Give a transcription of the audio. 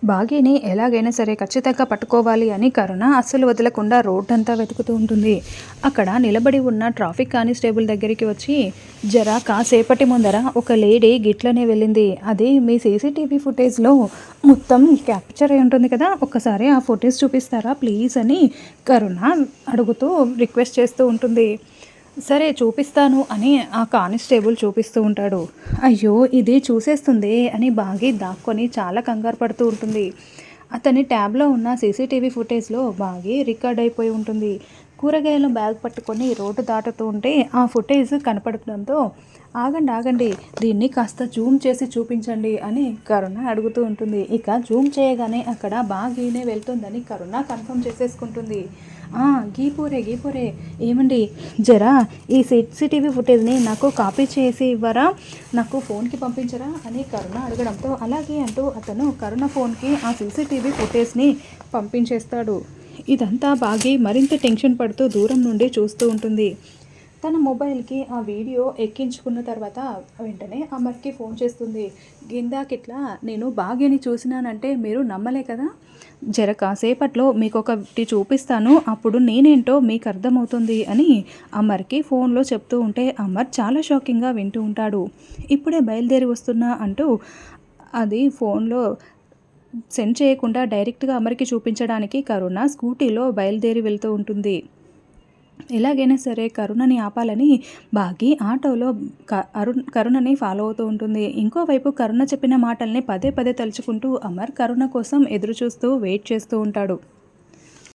బాగీని ఎలాగైనా సరే ఖచ్చితంగా పట్టుకోవాలి అని కరుణ అస్సలు వదలకుండా రోడ్డంతా వెతుకుతూ ఉంటుంది. అక్కడ నిలబడి ఉన్న ట్రాఫిక్ కానిస్టేబుల్ దగ్గరికి వచ్చి, జర కాసేపటి ముందర ఒక లేడీ గిట్లనే వెళ్ళింది. అది మీ సీసీటీవీ ఫుటేజ్లో మొత్తం క్యాప్చర్ అయి ఉంటుంది కదా, ఒక్కసారి ఆ ఫుటేజ్ చూపిస్తారా ప్లీజ్ అని కరుణ అడుగుతూ రిక్వెస్ట్ చేస్తూ ఉంటుంది. సరే చూపిస్తాను అని ఆ కానిస్టేబుల్ చూపిస్తూ ఉంటాడు. అయ్యో ఇది చూసేస్తుంది అని బాగి దాక్కొని చాలా కంగారు పడుతూ ఉంటుంది. అతని ట్యాబ్లో ఉన్న సీసీటీవీ ఫుటేజ్లో బాగి రికార్డ్ అయిపోయి ఉంటుంది. కూరగాయల బ్యాగ్ పట్టుకొని రోడ్డు దాటుతూ ఉంటే ఆ ఫుటేజ్ కనపడడంతో, ఆగండి ఆగండి దీన్ని కాస్త జూమ్ చేసి చూపించండి అని కరుణ అడుగుతూ ఉంటుంది. ఇక జూమ్ చేయగానే అక్కడ బాగీనే వెళ్తుందని కరుణ కన్ఫర్మ్ చేసేసుకుంటుంది. గీపూరే గీపూరే ఏమండి, జరా ఈ సీసీటీవీ ఫుటేజ్ని నాకు కాపీ చేసి ఇవ్వరా, నాకు ఫోన్కి పంపించరా అని కరుణ అడగడంతో, అలాగే అంటూ అతను కరుణ ఫోన్కి ఆ సీసీటీవీ ఫుటేజ్ని పంపించేస్తాడు. ఇదంతా బాగి మరింత టెన్షన్ పడుతూ దూరం నుండి చూస్తూ ఉంటుంది. తన మొబైల్కి ఆ వీడియో ఎక్కించుకున్న తర్వాత వెంటనే అమర్కి ఫోన్ చేస్తుంది. గిందాకిట్లా నేను బాగిని చూసినానంటే మీరు నమ్మలే కదా, జర కాసేపట్లో మీకు ఒకటి చూపిస్తాను, అప్పుడు నేనేంటో మీకు అర్థమవుతుంది అని అమర్కి ఫోన్లో చెప్తూ ఉంటే అమర్ చాలా షాకింగ్గా వింటూ ఉంటాడు. ఇప్పుడే బయలుదేరి వస్తున్నా అంటూ అది ఫోన్లో సెండ్ చేయకుండా డైరెక్ట్గా అమర్కి చూపించడానికి కరుణ స్కూటీలో బయలుదేరి వెళ్తూ ఉంటుంది. ఎలాగైనా సరే కరుణని ఆపాలని బాగి ఆటోలో కరుణని ఫాలో అవుతూ ఉంటుంది. ఇంకోవైపు కరుణ చెప్పిన మాటల్ని పదే పదే తలుచుకుంటూ అమర్ కరుణ కోసం ఎదురు చూస్తూ వెయిట్ చేస్తూ ఉంటాడు.